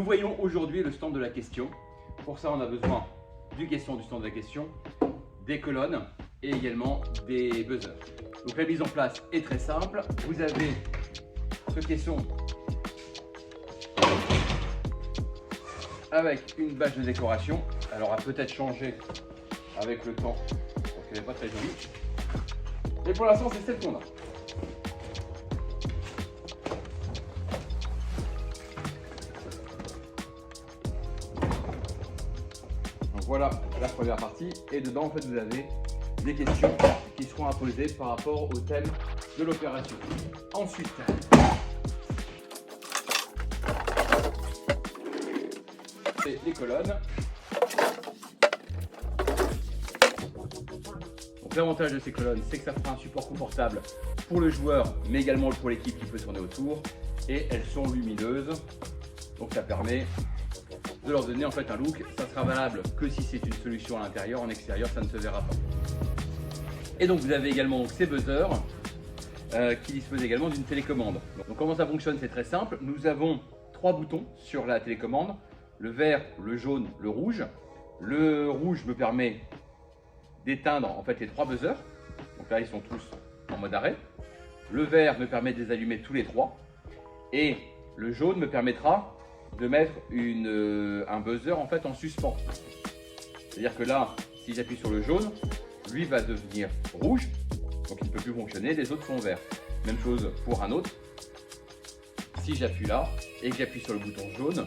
voyons aujourd'hui le stand de la question. Pour ça, on a besoin du stand de la question, des colonnes et également des buzzers. Donc la mise en place est très simple. Vous avez ce caisson avec une bâche de décoration. Alors, elle a peut-être changé avec le temps, parce qu'elle n'est pas très jolie. Mais pour l'instant, c'est celle qu'on a. Donc voilà la première partie. Et dedans, en fait, vous avez des questions qui seront imposées par rapport au thème de l'opération. Ensuite, c'est les colonnes. L'avantage de ces colonnes, c'est que ça fera un support confortable pour le joueur, mais également pour l'équipe qui peut tourner autour. Et elles sont lumineuses, donc ça permet de leur donner en fait un look. Ça sera valable que si c'est une solution à l'intérieur, en extérieur, ça ne se verra pas. Et donc vous avez également donc, ces buzzers qui disposent également d'une télécommande. Donc comment ça fonctionne? C'est très simple. Nous avons 3 boutons sur la télécommande, le vert, le jaune, le rouge. Le rouge me permet d'éteindre en fait les 3 buzzers. Donc là ils sont tous en mode arrêt. Le vert me permet de les allumer tous les 3 et le jaune me permettra de mettre un buzzer en fait en suspens. C'est-à-dire que là, si j'appuie sur le jaune, lui va devenir rouge, donc il ne peut plus fonctionner, les autres sont verts. Même chose pour un autre. Si j'appuie là et que j'appuie sur le bouton jaune,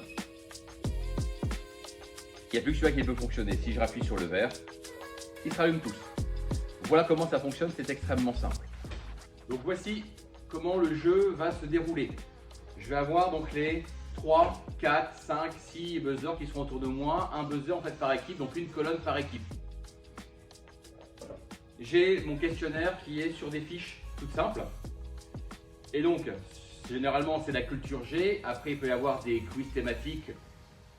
il n'y a plus que celui-là qui peut fonctionner. Si je rappuie sur le vert, ils se rallument tous. Voilà comment ça fonctionne, c'est extrêmement simple. Donc voici comment le jeu va se dérouler. Je vais avoir donc les 3, 4, 5, 6 buzzers qui seront autour de moi, un buzzer en fait par équipe, donc une colonne par équipe. J'ai mon questionnaire qui est sur des fiches toutes simples. Et donc, généralement c'est la culture G, après il peut y avoir des quiz thématiques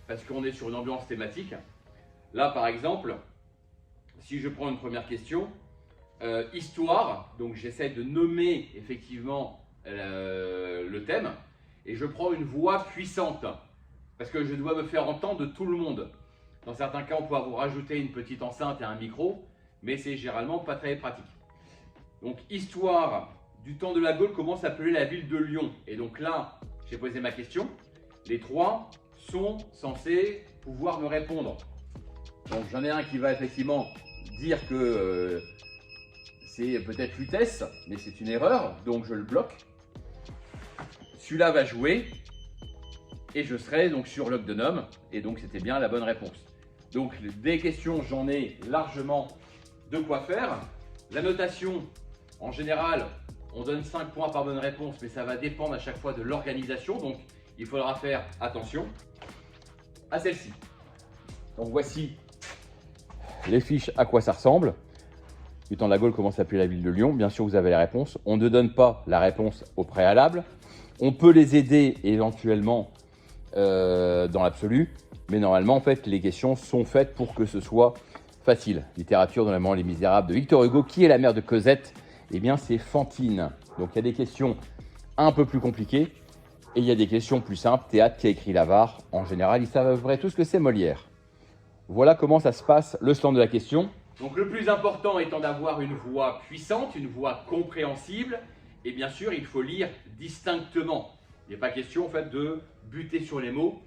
parce qu'on est sur une ambiance thématique. Là par exemple, si je prends une première question, histoire, donc j'essaie de nommer effectivement le thème et je prends une voix puissante parce que je dois me faire entendre de tout le monde. Dans certains cas, on peut vous rajouter une petite enceinte et un micro, mais c'est généralement pas très pratique. Donc histoire du temps de la Gaule, comment s'appelait la ville de Lyon? Et donc là, j'ai posé ma question. Les 3 sont censés pouvoir me répondre. Donc j'en ai un qui va effectivement dire que c'est peut-être Lutèce, mais c'est une erreur, donc je le bloque. Celui-là va jouer et je serai donc sur Lugdunum, et donc c'était bien la bonne réponse. Donc des questions, j'en ai largement de quoi faire. La notation, en général, on donne 5 points par bonne réponse, mais ça va dépendre à chaque fois de l'organisation, donc il faudra faire attention à celle-ci. Donc voici les fiches, à quoi ça ressemble. Du temps de la Gaule, comment s'appelait la ville de Lyon? Bien sûr, vous avez les réponses. On ne donne pas la réponse au préalable. On peut les aider éventuellement dans l'absolu, mais normalement, en fait, les questions sont faites pour que ce soit facile. Littérature, notamment Les Misérables de Victor Hugo. Qui est la mère de Cosette? Eh bien, c'est Fantine. Donc, il y a des questions un peu plus compliquées et il y a des questions plus simples. Théâtre, qui a écrit l'Avare? En général, ils savent à peu près tout ce que c'est Molière. Voilà comment ça se passe, le stand de la question. Donc le plus important étant d'avoir une voix puissante, une voix compréhensible, et bien sûr il faut lire distinctement. Il n'est pas question en fait de buter sur les mots,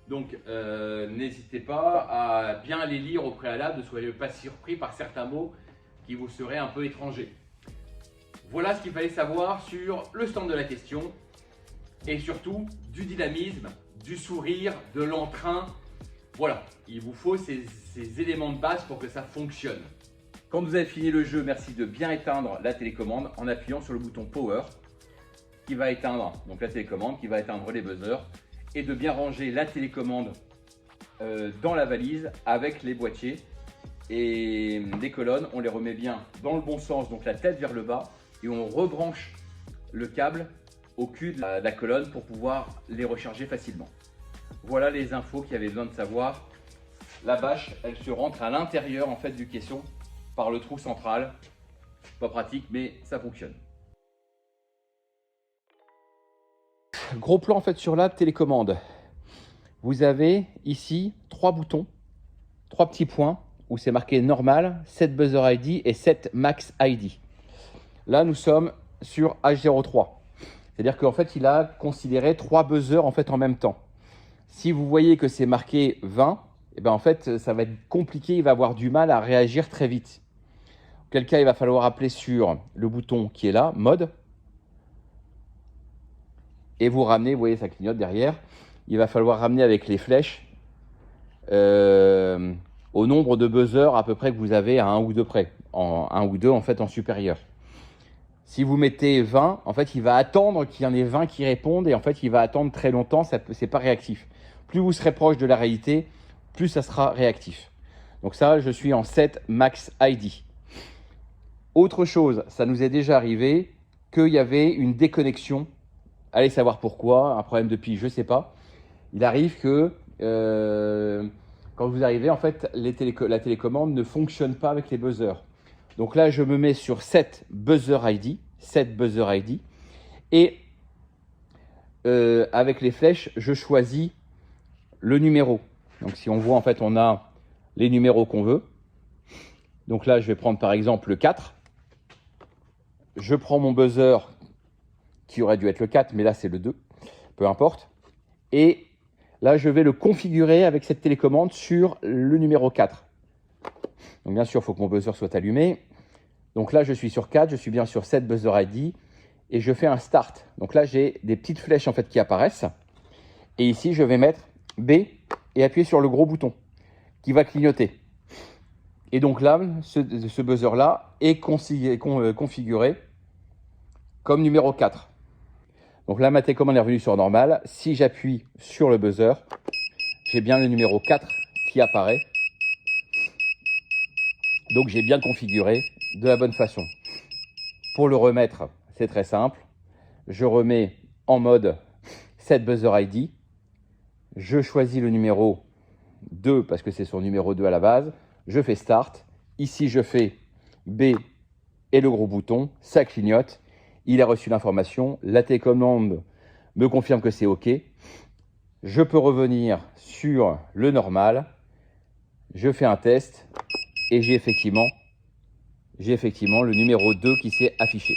donc n'hésitez pas à bien les lire au préalable, ne soyez pas surpris par certains mots qui vous seraient un peu étrangers. Voilà ce qu'il fallait savoir sur le stand de la question, et surtout du dynamisme, du sourire, de l'entrain. Voilà, il vous faut ces éléments de base pour que ça fonctionne. Quand vous avez fini le jeu, merci de bien éteindre la télécommande en appuyant sur le bouton Power qui va éteindre donc la télécommande, qui va éteindre les buzzers, et de bien ranger la télécommande dans la valise avec les boîtiers. Et les colonnes, on les remet bien dans le bon sens, donc la tête vers le bas, et on rebranche le câble au cul de la colonne pour pouvoir les recharger facilement. Voilà les infos qu'il y avait besoin de savoir. La bâche, elle se rentre à l'intérieur en fait du caisson par le trou central. Pas pratique, mais ça fonctionne. Gros plan en fait sur la télécommande. vous avez ici 3 boutons, 3 petits points où c'est marqué normal, set buzzer ID et set max ID. Là, nous sommes sur H03. C'est-à-dire qu'en fait, il a considéré 3 buzzers en même temps. Si vous voyez que c'est marqué 20, eh ben en fait, ça va être compliqué, il va avoir du mal à réagir très vite. Auquel cas, il va falloir appeler sur le bouton qui est là, mode, et vous ramenez, vous voyez, ça clignote derrière. Il va falloir ramener avec les flèches au nombre de buzzers à peu près que vous avez à 1 ou 2 près, en 1 ou 2 en fait en supérieur. Si vous mettez 20, en fait, il va attendre qu'il y en ait 20 qui répondent et en fait, il va attendre très longtemps, c'est pas réactif. Plus vous serez proche de la réalité, plus ça sera réactif. Donc ça, je suis en set max ID. Autre chose, ça nous est déjà arrivé qu'il y avait une déconnexion. Allez savoir pourquoi, un problème de pile, je ne sais pas. Il arrive que quand vous arrivez, en fait, la télécommande ne fonctionne pas avec les buzzers. Donc là, je me mets sur set buzzer ID, et avec les flèches, je choisis le numéro. Donc si on voit, en fait, on a les numéros qu'on veut. Donc là, je vais prendre par exemple le 4. Je prends mon buzzer qui aurait dû être le 4, mais là c'est le 2, peu importe. Et là, je vais le configurer avec cette télécommande sur le numéro 4. Donc bien sûr, il faut que mon buzzer soit allumé. Donc là, je suis sur 4, je suis bien sur set buzzer ID et je fais un start. Donc là, j'ai des petites flèches en fait qui apparaissent. Et ici, je vais mettre B et appuyer sur le gros bouton qui va clignoter. Et donc là, ce buzzer-là est configuré comme numéro 4. Donc là, ma télécommande est revenue sur normal. Si j'appuie sur le buzzer, j'ai bien le numéro 4 qui apparaît. Donc j'ai bien configuré de la bonne façon. Pour le remettre, c'est très simple. Je remets en mode set buzzer ID. Je choisis le numéro 2 parce que c'est son numéro 2 à la base. Je fais start. Ici, je fais B et le gros bouton. Ça clignote. Il a reçu l'information. La télécommande me confirme que c'est OK. Je peux revenir sur le normal. Je fais un test et j'ai effectivement le numéro 2 qui s'est affiché.